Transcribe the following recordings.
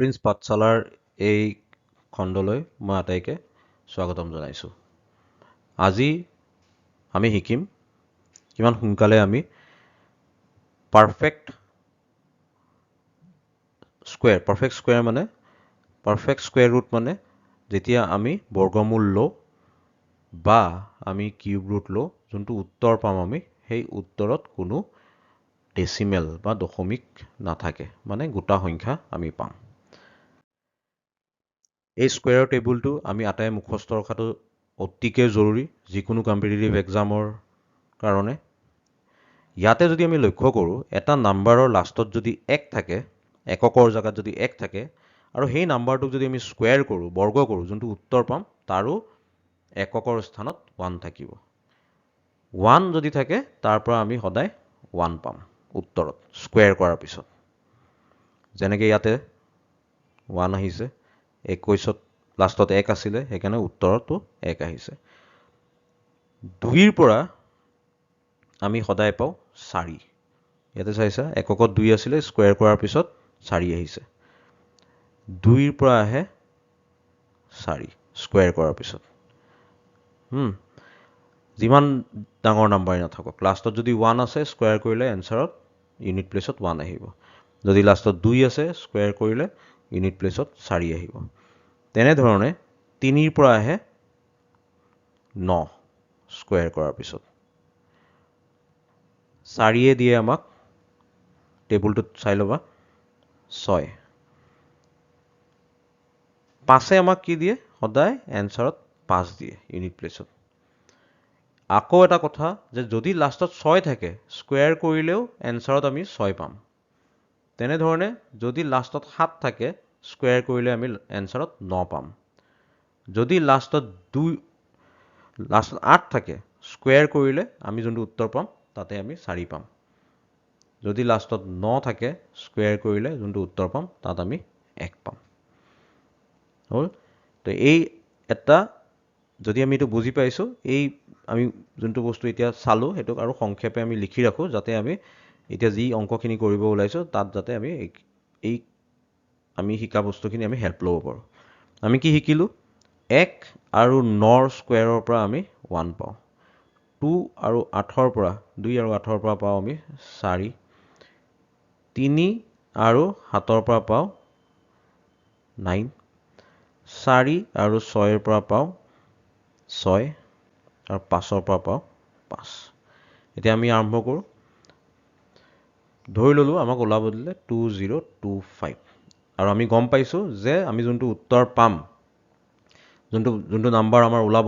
Prince পাঠশালাৰ এই খণ্ডলৈ মই আটাইকে স্বাগতম জনাইছোঁ। আজি আমি শিকিম কিমান সোনকালে আমি পাৰফেক্ট স্কুৱেৰ ৰুট মানে যেতিয়া আমি বৰ্গমূল লওঁ বা আমি কিউব ৰুট লওঁ, যোনটো উত্তৰ পাম আমি সেই উত্তৰত কোনো ডেচিমেল বা দশমিক নাথাকে, মানে গোটা সংখ্যা আমি পাম। এই স্কুৱেৰৰ টেবুলটো আমি আটাই মুখস্থ ৰখাটো অতিকে জৰুৰী যিকোনো কম্পিটিটিভ এক্সামৰ কাৰণে। ইয়াতে যদি আমি লক্ষ্য কৰোঁ, এটা নাম্বাৰৰ লাষ্টত যদি 1 থাকে, এককৰ জেগাত যদি 1 থাকে, আৰু সেই নাম্বাৰটোক যদি আমি স্কুৱেৰ কৰোঁ, বৰ্গ কৰোঁ, যোনটো উত্তৰ পাম তাৰো এককৰ স্থানত 1 থাকিব। 1 যদি থাকে তাৰ পৰা আমি সদায় 1 পাম উত্তৰত স্কুৱেৰ কৰাৰ পিছত। যেনেকৈ ইয়াতে 1 আহিছে, 21ত লাষ্টত 1 আছিলে, সেইকাৰণে উত্তৰতো 1 আহিছে। 2ৰ পৰা আমি সদায় পাওঁ 4। ইয়াতে চাইছা, এককত 2 আছিলে, স্কুৱেৰ কৰাৰ পিছত 4 আহিছে। 2ৰ পৰা আহে 4 স্কুৱেৰ কৰাৰ পিছত। যিমান ডাঙৰ নাম্বাৰেই নাথাকক, লাষ্টত যদি 1 আছে, স্কুৱেৰ কৰিলে এনচাৰত ইউনিট প্লেচত 1 আহিব। যদি লাষ্টত 2 আছে, স্কুৱেৰ কৰিলে ইউনিট প্লেচত 4 আহিব। তেনেধৰণে 3ৰ পৰা আহে 9 স্কুৱেৰ কৰাৰ পিছত। 4য়ে দিয়ে আমাক, টেবুলটোত চাই ল'বা, 6। 5এ আমাক কি দিয়ে? সদায় এনচাৰত 5 দিয়ে ইউনিট প্লেচত। আকৌ এটা কথা যে যদি লাষ্টত 6 থাকে, স্কুৱেৰ কৰিলেও এনচাৰত আমি 6 পাম। তেনেধৰণে যদি লাষ্টত 7 থাকে, স্কুৱেৰ কৰিলে আমি এনচাৰত 9 পাম। যদি লাষ্টত 8 থাকে, স্কুৱেৰ কৰিলে আমি যোনটো উত্তৰ পাম তাতে আমি 4 পাম। যদি লাষ্টত 9 থাকে, স্কুৱেৰ কৰিলে যোনটো উত্তৰ পাম তাত আমি 1 পাম। হ'ল? তো এই এটা, যদি আমি এইটো বুজি পাইছোঁ, এই আমি যোনটো বস্তু এতিয়া চালোঁ সেইটোক আৰু সংক্ষেপে আমি লিখি ৰাখোঁ, যাতে আমি এতিয়া যি অংকখিনি কৰিব ওলাইছোঁ তাত যাতে আমি আমি শিকা বস্তুখিনি আমি হেল্প ল'ব পাৰোঁ। আমি কি শিকিলোঁ? 1 আৰু 9ৰ স্কুৱেৰৰ পৰা আমি 1 পাওঁ। 2 আৰু 8ৰ পৰা, 2 আৰু 8ৰ পৰা পাওঁ আমি 4। 3 আৰু 7ৰ পৰা পাওঁ 9। 4 আৰু 6ৰ পৰা পাওঁ 6, আৰু 5ৰ পৰা পাওঁ 5। এতিয়া আমি আৰম্ভ কৰোঁ। ধৰি ল'লোঁ আমাক ওলাব দিলে 2025, আৰু আমি গম পাইছোঁ যে আমি যোনটো উত্তৰ পাম, যোনটো নাম্বাৰ আমাৰ ওলাব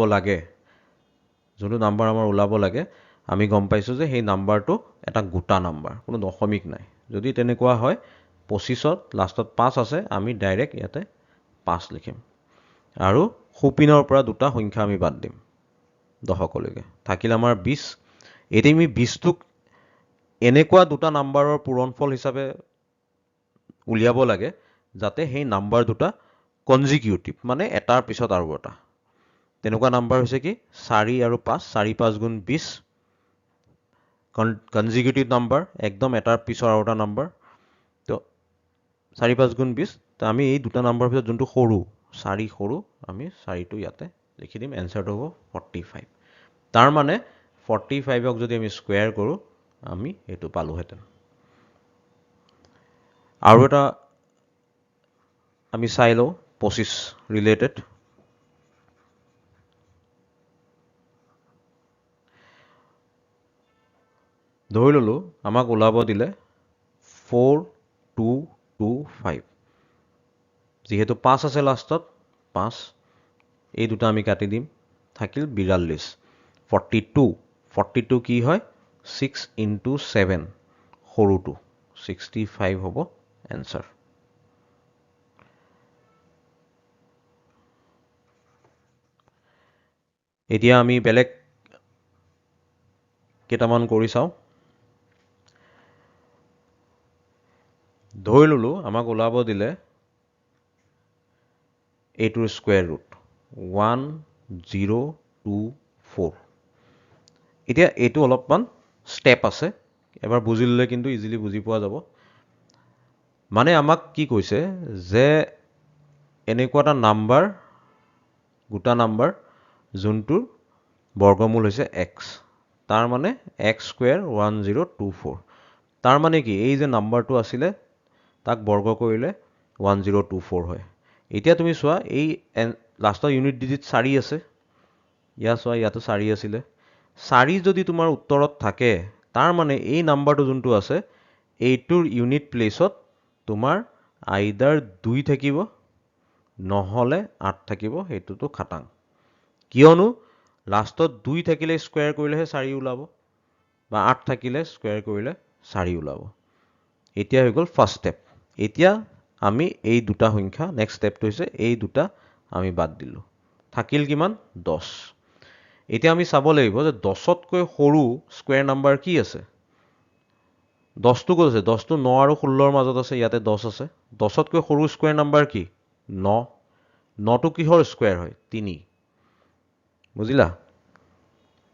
লাগে, আমি গম পাইছোঁ যে সেই নাম্বাৰটো এটা গোটা নাম্বাৰ, কোনো দশমিক নাই। যদি তেনেকুৱা হয়, 25ত লাষ্টত 5 আছে, আমি ডাইৰেক্ট ইয়াতে 5 লিখিম। আৰু সোঁপিনৰ পৰা দুটা সংখ্যা আমি বাদ দিম দশকলৈকে। থাকিল আমাৰ 20। এতিয়া আমি 20টোক এনেকুৱা দুটা নাম্বাৰৰ পূৰণফল হিচাপে উলিয়াব লাগে যাতে সেই নাম্বাৰ দুটা কনজিকিউটিভ, মানে এটাৰ পিছত আৰু এটা। তেনেকুৱা নাম্বাৰ হৈছে কি? 4 আৰু 5, 4 5 গুণ 20। কনজিকিউটিভ নাম্বাৰ, একদম এটাৰ পিছৰ আৰু এটা নাম্বাৰ। তো 4 5 গুণ 20, তো আমি এই দুটা নাম্বাৰৰ ভিতৰত যোনটো সৰু, 4 সৰু, আমি 4টো ইয়াতে লিখি দিম। এনচাৰটো হ'ব 45। তাৰ মানে 45ক যদি আমি স্কুৱেৰ কৰোঁ, আমি এইটো পালোহেঁতেন। আৰু এটা আমি চাই লওঁ 25 ৰিলেটেড। ধৰি ল'লোঁ আমাক ওলাব দিলে 4225। যিহেতু 5 আছে লাষ্টত, 5, এই দুটা আমি কাটি দিম, থাকিল 42। 42 কি হয়? 6 × 7, সৰুটো 65 হ'ব এনচাৰ। এতিয়া আমি বেলেগ কেইটামান কৰি চাওঁ। ধৰি ল'লোঁ আমাক ওলাব দিলে এইটোৰ স্কুৱেৰ ৰুট 1024। এতিয়া এইটো অলপমান ষ্টেপ আছে, এবাৰ বুজি ল'লে কিন্তু ইজিলি বুজি পোৱা যাব। মানে আমাক কি কৈছে যে এনেকুৱা এটা নাম্বাৰ গোটা নাম্বাৰ যোনটোৰ বৰ্গমূল হৈছে x তাৰ মানে x স্কুৱেৰ 1024 তাৰ মানে কি এই যে নাম্বাৰটো আছিলে তাক বৰ্গ কৰিলে 1024 হয় এতিয়া তুমি চোৱা এই লাষ্টৰ ইউনিট ডিজিট 4 আছে ইয়া চোৱা ইয়াতো 4 আছিলে 4 যদি তোমাৰ উত্তৰত থাকে তাৰ মানে এই নাম্বাৰটো যোনটো আছে এইটোৰ ইউনিট প্লেচত তোমাৰ আইদাৰ 2 থাকিব নহলে 8 থাকিব সেইটোতো খাটাং কিয়নো লাষ্টত 2 থাকিলে স্কোয়াৰ কৰিলেহে 4 ওলাব বা 8 থাকিলে স্কোয়াৰ কৰিলে 4 ওলাব এতিয়া হৈ গ'ল ফাৰ্ষ্ট ষ্টেপ এতিয়া আমি এই দুটা সংখ্যা নেক্সট ষ্টেপটো হৈছে এই দুটা আমি বাদ দিলো থাকিল কিমান 10 এতিয়া আমি চাব লাগিব যে 10তকৈ সৰু স্কোয়াৰ নাম্বাৰ কি আছে 10টো ক'ত আছে 10টো 9 আৰু 16ৰ মাজত আছে ইয়াতে 10 আছে 10তকৈ সৰু স্কোয়াৰ নাম্বাৰ কি 9 9টো কিহৰ স্কোয়াৰ হয় 3 বুজিলা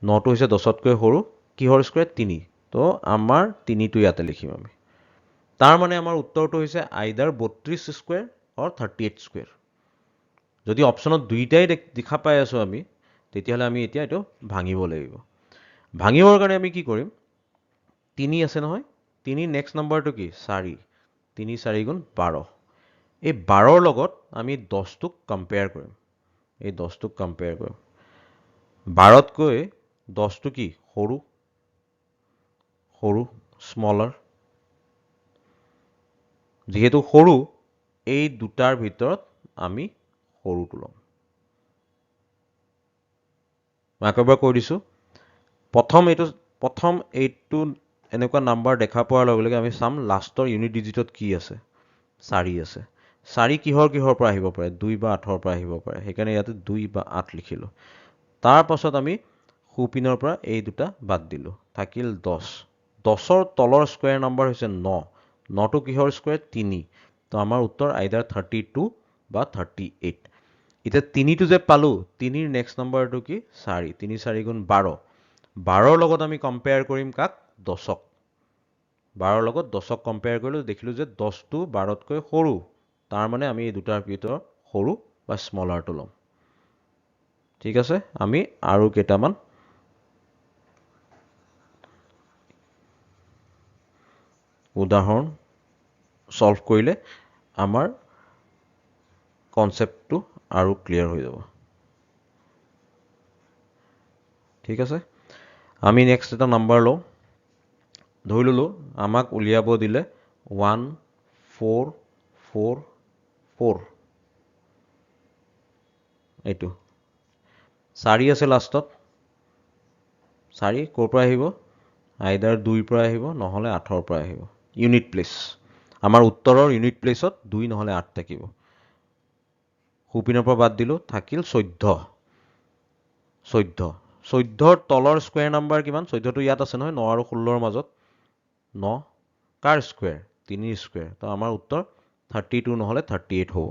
9টো হৈছে 10তকৈ সৰু কিহৰ স্কোয়াৰ 3 তো আমাৰ 3টো ইয়াতে লিখিম আমি তাৰ মানে আমাৰ উত্তৰটো হৈছে আইদাৰ 32 স্কোয়াৰ অৰ 38 স্কোয়াৰ যদি অপচনত দুইটাই দেখা পাই আছো আমি তেতিয়াহলে আমি এতিয়া এটো ভাঙিব লাগিব ভাঙিবৰ কাৰণে আমি কি কৰিম 3 আছে নহয় 3 নেক্সট নাম্বাৰটো কি 4 3 4 গুণ 12 এই 12ৰ লগত আমি 10টোক কম্পেয়াৰ কৰিম এই 10টোক কম্পেয়াৰ কৰিম 12তকৈ 10টো কি সৰু সৰু স্মলাৰ যেহেতু সৰু এই দুটাৰ ভিতৰত আমি সৰুটো লম মই একবাৰ কৈ দিছো প্ৰথম এইটো এনেকুৱা নাম্বাৰ দেখা পোৱাৰ লগে লগে আমি চাম লাষ্টৰ ইউনিট ডিজিটত কি আছে 4 আছে 4 কিহৰ পৰা আহিব পাৰে 2 বা 8ৰ পৰা আহিব পাৰে সেইকাৰণে ইয়াতে 2 বা 8 লিখিলো তাৰ পাছত আমি খুপিনৰ পৰা এই দুটা বাদ দিলো থাকিল 10 10ৰ তলৰ স্কয়াৰ নাম্বাৰ হৈছে 9 9টো কিহৰ স্কয়াৰ 3 তো আমাৰ উত্তৰ আইদাৰ 32 বা 38 এতিয়া 3টো যে পালো 3ৰ নেক্সট নাম্বাৰটো কি 4 3 4 গুণ 12 12ৰ লগত আমি কম্পেয়াৰ কৰিম কাক 10ক 12ৰ লগত 10ক কম্পেয়াৰ কৰিলো দেখিলো যে 10টো 12তকৈ সৰু তাৰ মানে আমি এই দুটাৰ ভিতৰত সৰু বা স্মলাৰটো লম ঠিক আছে আমি আৰু কেইটামান উদাহৰণ সলভ কৰিলে আমাৰ কনসেপ্টটো আৰু ক্লিয়াৰ হৈ যাব ঠিক আছে আমি নেক্সট এটা নাম্বাৰ লওঁ ধৰি ললো আমাক উলিয়াব দিলে 1 4 4 4 এইটো 4 আছে লাষ্টত 4 ক'ৰ পৰা আহিব আইদাৰ 2ৰ পৰা আহিব নহলে 8ৰ পৰা আহিব ইউনিট প্লেস আমাৰ উত্তৰৰ ইউনিট প্লেসত 2 নহলে 8 থাকিব খুপিনৰ পৰা বাদ দিলো থাকিল 14 14ৰ তলৰ স্কয়াৰ নাম্বাৰ কিমান 14টো ইয়াত আছে নহয় 9 আৰু 16ৰ মাজত 9 কাৰ স্কয়াৰ 3 স্কয়াৰ তো আমাৰ উত্তৰ 32 নহলে 38 হ'ব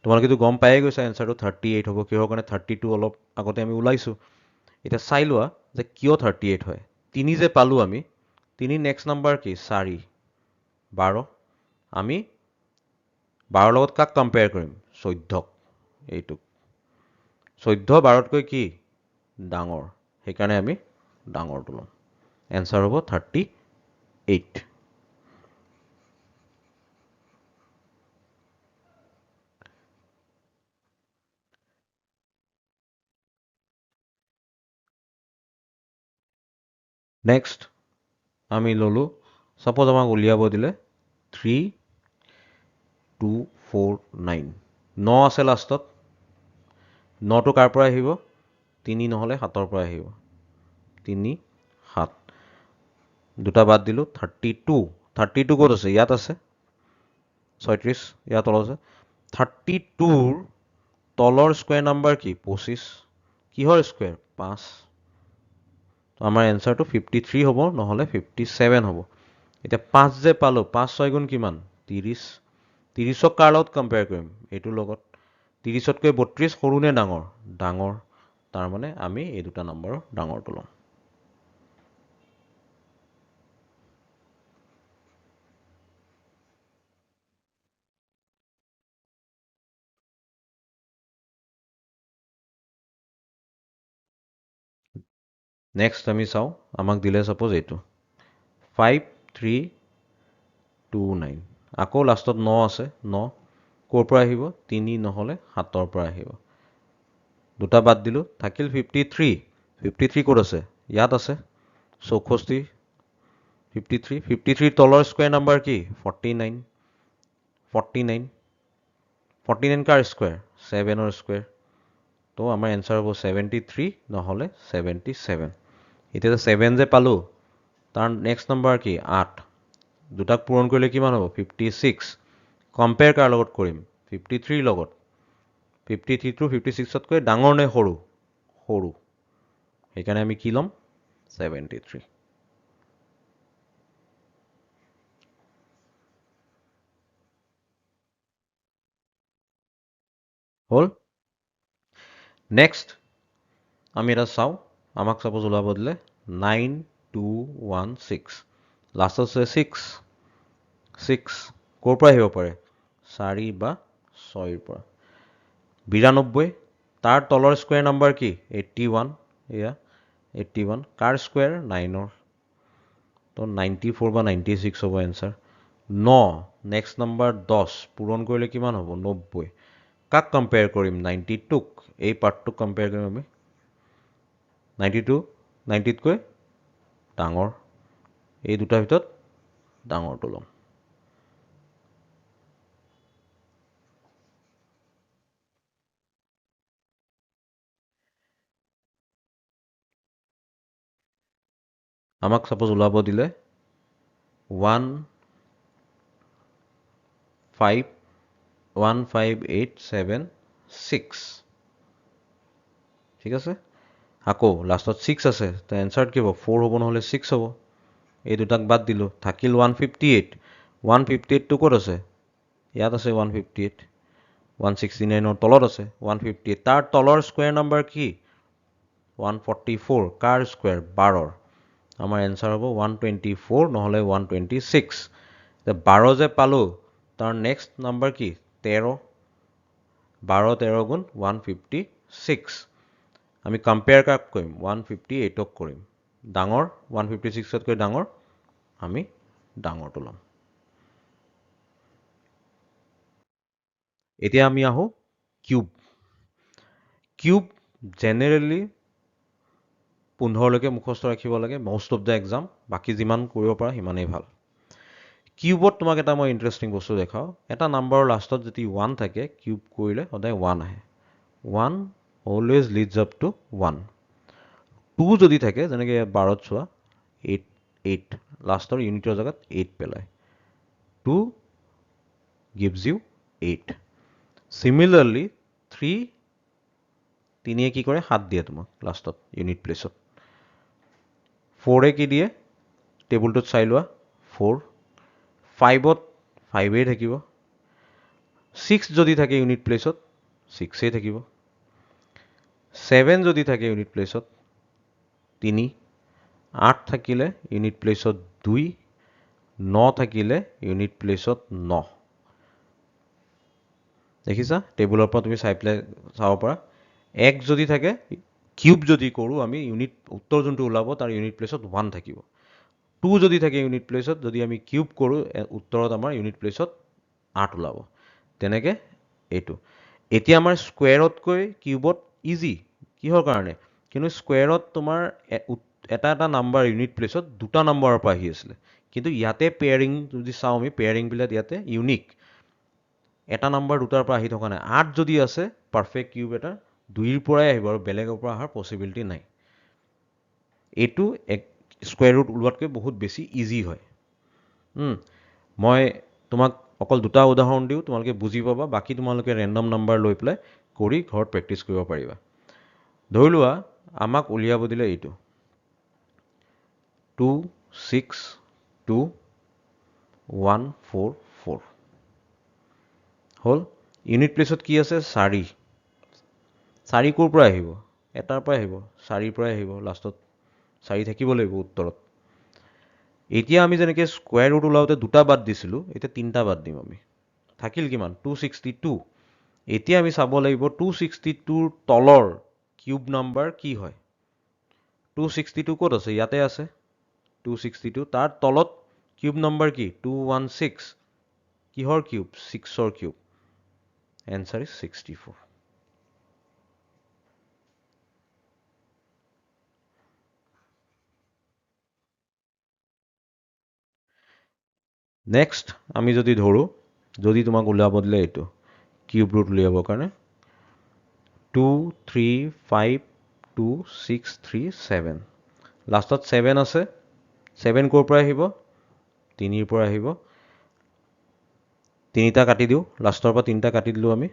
তোমালোকে তো গম পায়ে গৈছা এনসাৰটো 38 হ'ব কিহৰ কাৰণে 32 অলপ আগতে আমি ওলাইছো এটা চাই লোৱা যে কিয় 38 হয় 3 যে পালো আমি 3 নেক্সট নাম্বাৰ কি 4 12 আমি 12ৰ লগত কাক কম্পেয়াৰ কৰিম 14ক এইটো 14 12তকৈ কি ডাঙৰ সেইকাৰণে আমি ডাঙৰটো লম এনসাৰ হ'ব 38 নেক্সট আমি ললো সাপোজ আমাক উলিয়াব দিলে 3 2 4 9 9 আছে লাষ্টত 9টো কাৰ পৰা আহিব 3 নহলে 7ৰ পৰা আহিব 3 7 দুটা বাদ দিলো 32 32 ক'ত আছে ইয়াত আছে 36 ইয়াত তলত আছে 32ৰ তলৰ স্কয়াৰ নাম্বাৰ কি 25 কিহৰ স্কয়াৰ 5 তো আমাৰ এনসাৰটো 53 হ'ব নহলে 57 হ'ব এতিয়া 5 যে পালো 5 6 গুণ কিমান 30 30ক কাৰ লগত কম্পেয়াৰ কৰিম এইটোৰ লগত 30তকৈ 32 সৰু নে ডাঙৰ ডাঙৰ তাৰ মানে আমি এই দুটা নাম্বাৰৰ ডাঙৰটো লম নেক্সট আমি চাওঁ আমাক দিলে ছাপ'জ এইটো 5329 আকৌ লাষ্টত 9 আছে 9 ক'ৰ পৰা আহিব 3 নহ'লে 7ৰ পৰা আহিব দুটা বাদ দিলোঁ থাকিল 53 53 ক'ত আছে ইয়াত আছে 64 53 তলৰ স্কুৱেৰ নাম্বাৰ কি 49 49 49 কাৰ স্কুৱেৰ 7ৰ স্কুৱেৰ তো আমাৰ এনচাৰ হ'ব 73 নহ'লে 77 এতিয়া 7 যে পালোঁ তাৰ নেক্সট নম্বৰ কি 8 দুটাক পূৰণ কৰিলে কিমান হ'ব 56 কম্পেয়াৰ কাৰ লগত কৰিম 53 লগত 53টো 56তকৈ ডাঙৰ নে সৰু সৰু সেইকাৰণে আমি কি ল'ম 73 হ'ল নেক্সট আমি এটা চাওঁ আমাক ছাপ'জ ওলাব দিলে 9216 লাষ্টত আছে 6 ক'ৰ পৰা আহিব পাৰে 4 বা 6ৰ পৰা 92 তাৰ তলৰ স্কুৱেৰ নাম্বাৰ কি 81 এয়া 81 কাৰ স্কুৱেৰ 9ৰ তো 94 বা 96 হ'ব এনচাৰ 9 নেক্সট নাম্বাৰ 10 পূৰণ কৰিলে কিমান হ'ব 90 কাক কম্পেয়াৰ কৰিম 92ক এই পাৰ্টটোক কম্পেয়াৰ কৰিম আমি 92 90তকৈ ডাঙৰ এই দুটাৰ ভিতৰত ডাঙৰটো ল'ম আমাক ছাপ'জ ওলাব দিলে 15876 ঠিক আছে আকৌ লাষ্টত 6 আছে তো এনচাৰত কি হ'ব 4 হ'ব নহ'লে 6 হ'ব এই দুটাক বাদ দিলোঁ থাকিল 158 158টো ক'ত আছে ইয়াত আছে 158 169ৰ তলত আছে 158 তাৰ তলৰ স্কুৱেৰ নাম্বাৰ কি 144 কাৰ স্কুৱেৰ 12ৰ আমাৰ এনচাৰ হ'ব 124 নহ'লে 126 12 যে পালোঁ তাৰ নেক্সট নাম্বাৰ কি 13 12 13 গুণ 156 আমি কম্পেয়াৰ কাক কৰিম 158ক কৰিম ডাঙৰ 156তকৈ ডাঙৰ আমি ডাঙৰটো ল'ম এতিয়া আমি আহোঁ কিউব জেনেৰেলি 15লৈকে মুখস্থ ৰাখিব লাগে মষ্ট অফ দ্য এক্সাম বাকী যিমান কৰিব পৰা সিমানেই ভাল কিউবত তোমাক এটা মই ইণ্টাৰেষ্টিং বস্তু দেখাওঁ এটা নাম্বাৰৰ লাষ্টত যদি 1 থাকে কিউব কৰিলে সদায় 1 আহে 1 অলৱেজ লিডছ আপ টু 1 2 যদি থাকে যেনেকৈ 12ত চোৱা 8 লাষ্টৰ ইউনিটৰ জেগাত 8 পেলায় 2 gives you 8 similarly 3 3 কি কৰে 7 দিয়ে তোমাক লাষ্টত ইউনিট প্লেচত 4 কি দিয়ে টেবুলটোত চাই লোৱা 4 5ত 5 থাকিব 6 যদি থাকে ইউনিট প্লেচত 6 থাকিব 7 যদি থাকে ইউনিট প্লেচত 3 8 থাকিলে ইউনিট প্লেচত 2 9 থাকিলে ইউনিট প্লেচত 9 দেখিছা টেবুলৰ পৰা তুমি চাই পেলাই চাব পাৰা 1 যদি থাকে কিউব যদি কৰোঁ আমি ইউনিট উত্তৰ যোনটো ওলাব তাৰ ইউনিট প্লেচত 1 থাকিব 2 যদি থাকে ইউনিট প্লেচত যদি আমি কিউব কৰোঁ উত্তৰত আমাৰ ইউনিট প্লেচত 8 ওলাব তেনেকৈ এইটো এতিয়া আমাৰ স্কুৱেৰতকৈ কিউবত ইজি কিহৰ কাৰণে কিন্তু স্কুৱেৰত তোমাৰ এটা এটা নাম্বাৰ ইউনিট প্লেচত দুটা নাম্বাৰৰ পৰা আহি আছিলে কিন্তু ইয়াতে পেয়াৰিং যদি চাওঁ আমি পেয়াৰিংবিলাক ইয়াতে ইউনিক এটা নাম্বাৰ দুটাৰ পৰা আহি থকা নাই 8 যদি আছে পাৰফেক্ট কিউব এটা 2ৰ পৰাই আহিব আৰু বেলেগৰ পৰা অহাৰ পচিবিলিটি নাই এইটো স্কুৱেৰ ৰুট ওলোৱাতকৈ বহুত বেছি ইজি হয় মই তোমাক অকল দুটা উদাহৰণ দিওঁ তোমালোকে বুজি পাবা বাকী তোমালোকে ৰেণ্ডম নাম্বাৰ লৈ পেলাই কৰি ঘৰত প্ৰেক্টিছ কৰিব পাৰিবা ধৰি লোৱা আমাক উলিয়াব দিলে এইটো 262144 হ'ল ইউনিট প্লেচত কি আছে 4 ক'ৰ পৰা আহিব এটাৰ পৰা আহিব 4ৰ পৰাই আহিব লাষ্টত 4 থাকিব লাগিব উত্তৰত এতিয়া আমি যেনেকৈ স্কুৱেৰ ৰুট ওলাওঁতে দুটা বাদ দিছিলোঁ এতিয়া তিনিটা বাদ দিম আমি থাকিল কিমান 262 এতিয়া আমি চাব লাগিব 262ৰ তলৰ কিউব নাম্বাৰ কি হয় 262 ক'ত আছে? ইয়াতে আছে 262। তাৰ তলত কিউব নম্বৰ কি? 216। কিহৰ কিউব? 6ৰ কিউব। Answer is 64। নেক্সট আমি যদি ধৰোঁ, যদি তোমাক উলিয়াব দিলে এইটো কিউব ৰুট উলিয়াবৰ কাৰণে 2 3 5 2 6 3 7, লাষ্টত 7 আছে। 7 ক'ৰ পৰা আহিব? 3ৰ পৰা আহিব। 3টা কাটি দিওঁ, লাষ্টৰ পৰা 3টা কাটি দিলোঁ আমি,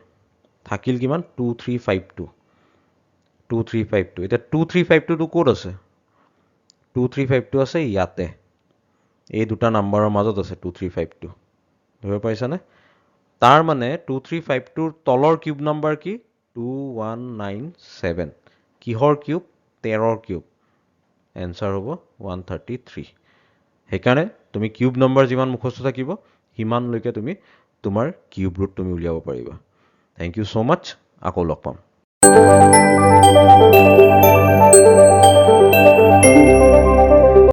থাকিল কিমান? 2 3 5 2। 2 3 5 2। এতিয়া 2 3 5 2টো ক'ত আছে? 2 3 5 2 আছে ইয়াতে, এই দুটা নাম্বাৰৰ মাজত আছে 2 3 5 2। ধৰিব পাৰিছানে? তাৰ মানে 2 3 5 2ৰ তলৰ কিউব নাম্বাৰ কি? 2197। কিহৰ কিউব? 13ৰ কিউব। এনচাৰ হ'ব 133। সেইকাৰণে তুমি কিউব নম্বৰ যিমান মুখস্থ থাকিব সিমানলৈকে তুমি তোমাৰ কিউব ৰুট তুমি উলিয়াব পাৰিবা। থেংক ইউ ছ' মাছ। আকৌ লগ পাম।